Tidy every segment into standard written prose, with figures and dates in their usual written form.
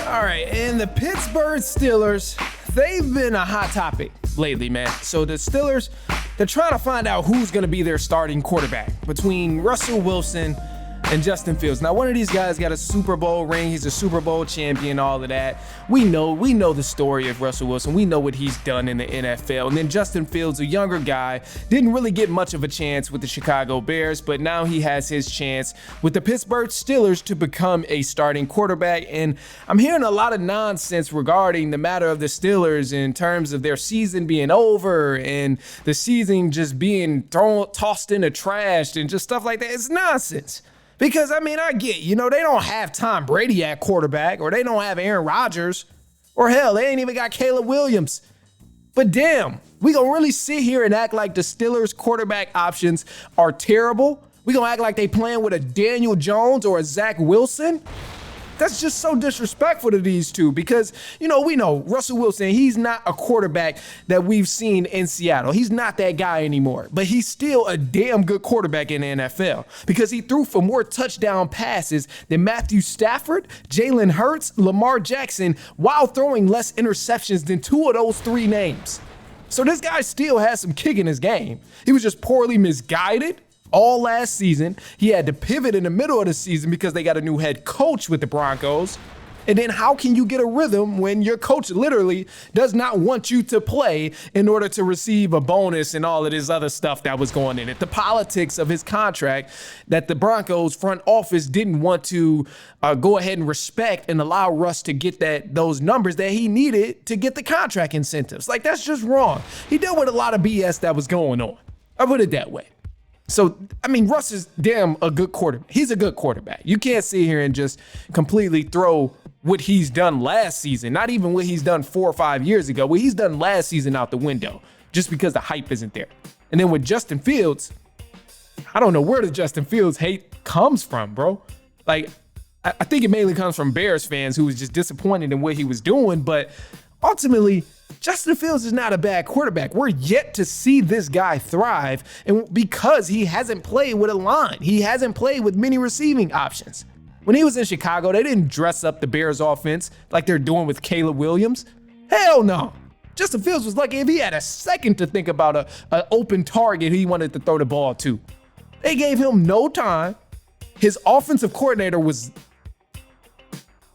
All right, and the Pittsburg Steelers, they've been a hot topic lately, man. So the Steelers, they're trying to find out who's going to be their starting quarterback between Russell Wilson and Justin Fields. Now, one of these guys got a Super Bowl ring. He's a Super Bowl champion, all of that. We know the story of Russell Wilson. We know what he's done in the NFL. And then Justin Fields, a younger guy, didn't really get much of a chance with the Chicago Bears, but now he has his chance with the Pittsburgh Steelers to become a starting quarterback. And I'm hearing a lot of nonsense regarding the matter of the Steelers in terms of their season being over and the season just being tossed in the trash and just stuff like that. It's nonsense. Because, I mean, I get, they don't have Tom Brady at quarterback, or they don't have Aaron Rodgers, or hell, they ain't even got Caleb Williams. But damn, we gonna really sit here and act like the Steelers quarterback options are terrible? We gonna act like they playing with a Daniel Jones or a Zach Wilson? That's just so disrespectful to these two because, we know Russell Wilson, he's not a quarterback that we've seen in Seattle. He's not that guy anymore, but he's still a damn good quarterback in the NFL because he threw for more touchdown passes than Matthew Stafford, Jalen Hurts, Lamar Jackson, while throwing less interceptions than two of those three names. So this guy still has some kick in his game. He was just poorly misguided all last season. He had to pivot in the middle of the season because they got a new head coach with the Broncos. And then how can you get a rhythm when your coach literally does not want you to play in order to receive a bonus and all of this other stuff that was going in it? The politics of his contract that the Broncos front office didn't want to go ahead and respect and allow Russ to get those numbers that he needed to get the contract incentives. Like, that's just wrong. He dealt with a lot of BS that was going on. I put it that way. So, I mean, Russ is damn a good quarterback. He's a good quarterback. You can't sit here and just completely throw what he's done last season, not even what he's done 4 or 5 years ago, what he's done last season out the window, just because the hype isn't there. And then with Justin Fields, I don't know where the Justin Fields hate comes from, bro. Like, I think it mainly comes from Bears fans who was just disappointed in what he was doing, but ultimately, Justin Fields is not a bad quarterback. We're yet to see this guy thrive, and because he hasn't played with a line. He hasn't played with many receiving options. When he was in Chicago, they didn't dress up the Bears offense like they're doing with Caleb Williams. Hell no. Justin Fields was lucky if he had a second to think about an open target he wanted to throw the ball to. They gave him no time. His offensive coordinator was,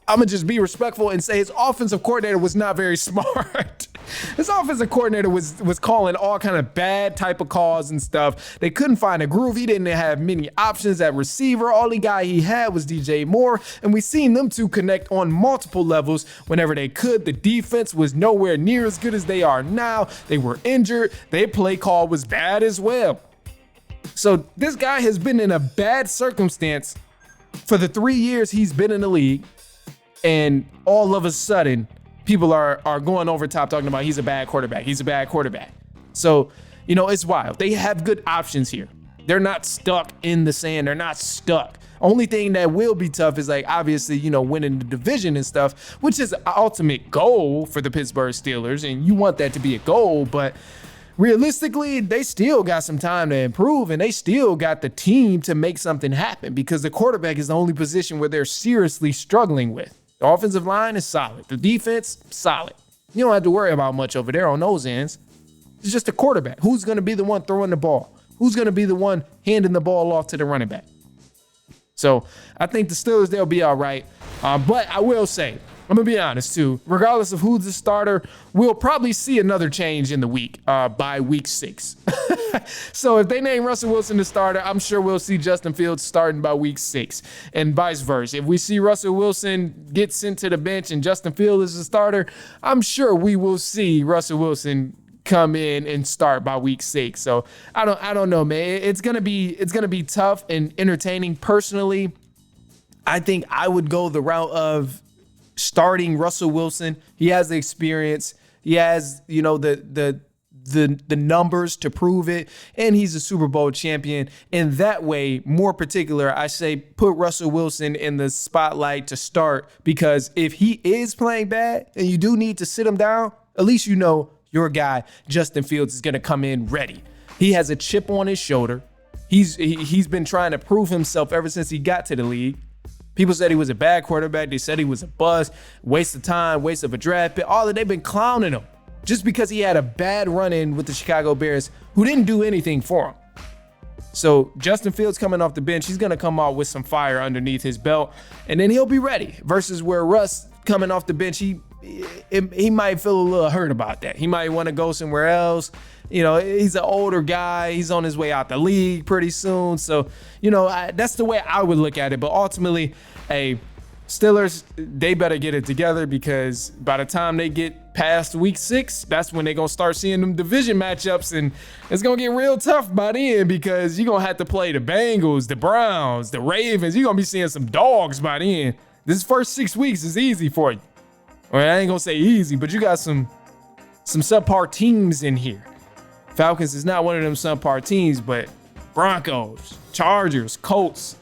I'm going to just be respectful and say his offensive coordinator was not very smart. His offensive coordinator was calling all kind of bad type of calls and stuff. They couldn't find a groove. He didn't have many options at receiver. Only guy he had was DJ Moore, and we seen them two connect on multiple levels whenever they could. The defense was nowhere near as good as they are now. They were injured. Their play call was bad as well. So this guy has been in a bad circumstance for the 3 years he's been in the league. And all of a sudden, people are going over top talking about he's a bad quarterback. He's a bad quarterback. So, it's wild. They have good options here. They're not stuck in the sand. They're not stuck. Only thing that will be tough is obviously, winning the division and stuff, which is an ultimate goal for the Pittsburgh Steelers. And you want that to be a goal, but realistically, they still got some time to improve, and they still got the team to make something happen because the quarterback is the only position where they're seriously struggling with. The offensive line is solid. The defense, solid. You don't have to worry about much over there on those ends. It's just a quarterback. Who's going to be the one throwing the ball? Who's going to be the one handing the ball off to the running back? So I think the Steelers, they'll be all right. But I will say, I'm going to be honest too, regardless of who's the starter, we'll probably see another change in the week by week 6. So if they name Russell Wilson the starter, I'm sure we'll see Justin Fields starting by week 6 and vice versa. If we see Russell Wilson get sent to the bench and Justin Fields is the starter, I'm sure we will see Russell Wilson come in and start by week 6. So I don't know, man. It's gonna be tough and entertaining. Personally, I think I would go the route of starting Russell Wilson. He has the experience. He has, the numbers to prove it, and he's a Super Bowl champion. And that way, more particular, I say put Russell Wilson in the spotlight to start, because if he is playing bad and you do need to sit him down, at least your guy, Justin Fields, is going to come in ready. He has a chip on his shoulder. He's been trying to prove himself ever since he got to the league. People said he was a bad quarterback. They said he was a bust, waste of time, waste of a draft pick. All that, they've been clowning him just because he had a bad run-in with the Chicago Bears who didn't do anything for him. So Justin Fields coming off the bench, he's going to come out with some fire underneath his belt, and then he'll be ready. Versus where Russ coming off the bench, he might feel a little hurt about that. He might want to go somewhere else. He's an older guy. He's on his way out the league pretty soon. So, that's the way I would look at it. But ultimately, Steelers, they better get it together, because by the time they get past week 6, that's when they're going to start seeing them division matchups, and it's going to get real tough by then, because you're going to have to play the Bengals, the Browns, the Ravens. You're going to be seeing some dogs by then. This first 6 weeks is easy for you. Or I ain't going to say easy, but you got some subpar teams in here. Falcons is not one of them subpar teams, but Broncos, Chargers, Colts,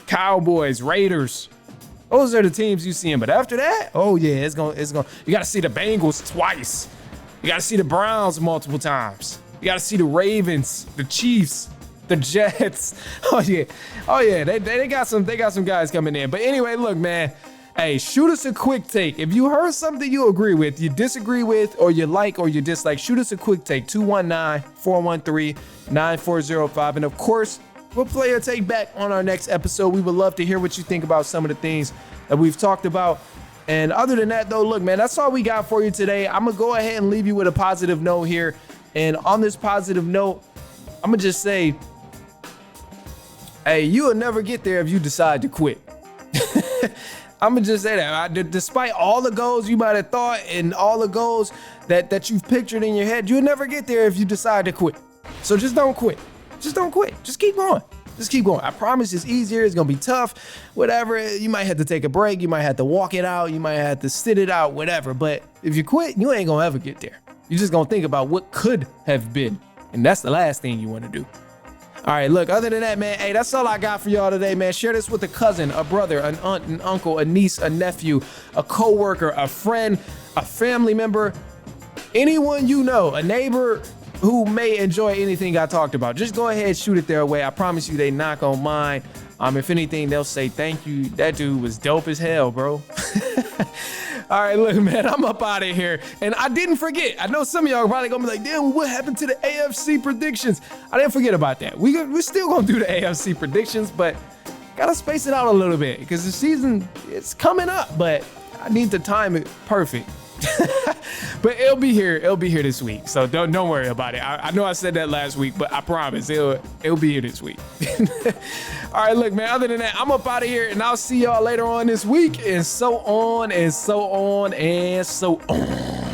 Cowboys, Raiders. Those are the teams you see. But after that, oh yeah, it's going. You got to see the Bengals twice. You got to see the Browns multiple times. You got to see the Ravens, the Chiefs, the Jets. Oh yeah. They got some guys coming in. But anyway, look, man. Hey, shoot us a quick take. If you heard something you agree with, you disagree with, or you like, or you dislike, shoot us a quick take. 219-413-9405. And of course, we'll play a take back on our next episode. We would love to hear what you think about some of the things that we've talked about. And other than that, though, look, man, that's all we got for you today. I'm going to go ahead and leave you with a positive note here. And on this positive note, I'm going to just say, hey, you will never get there if you decide to quit. I'm going to just say that. Despite all the goals you might have thought and all the goals that you've pictured in your head, you'll never get there if you decide to quit. So just don't quit. Just don't quit. Just keep going. Just keep going. I promise it's easier. It's going to be tough. Whatever. You might have to take a break. You might have to walk it out. You might have to sit it out, whatever. But if you quit, you ain't going to ever get there. You're just going to think about what could have been. And that's the last thing you want to do. All right, look, other than that, man, hey, that's all I got for y'all today, man. Share this with a cousin, a brother, an aunt, an uncle, a niece, a nephew, a coworker, a friend, a family member, anyone you know, a neighbor who may enjoy anything I talked about. Just go ahead, shoot it their way. I promise you they not gonna mind. If anything, they'll say, thank you. That dude was dope as hell, bro. All right, look, man, I'm up out of here. And I didn't forget. I know some of y'all are probably going to be like, damn, what happened to the AFC predictions? I didn't forget about that. We're still going to do the AFC predictions, but got to space it out a little bit because the season, it's coming up, but I need to time it perfect. But it'll be here this week. So don't worry about it. I know I said that last week, but I promise it'll be here this week. All right, look, man, other than that, I'm up out of here and I'll see y'all later on this week, and so on and so on and so on.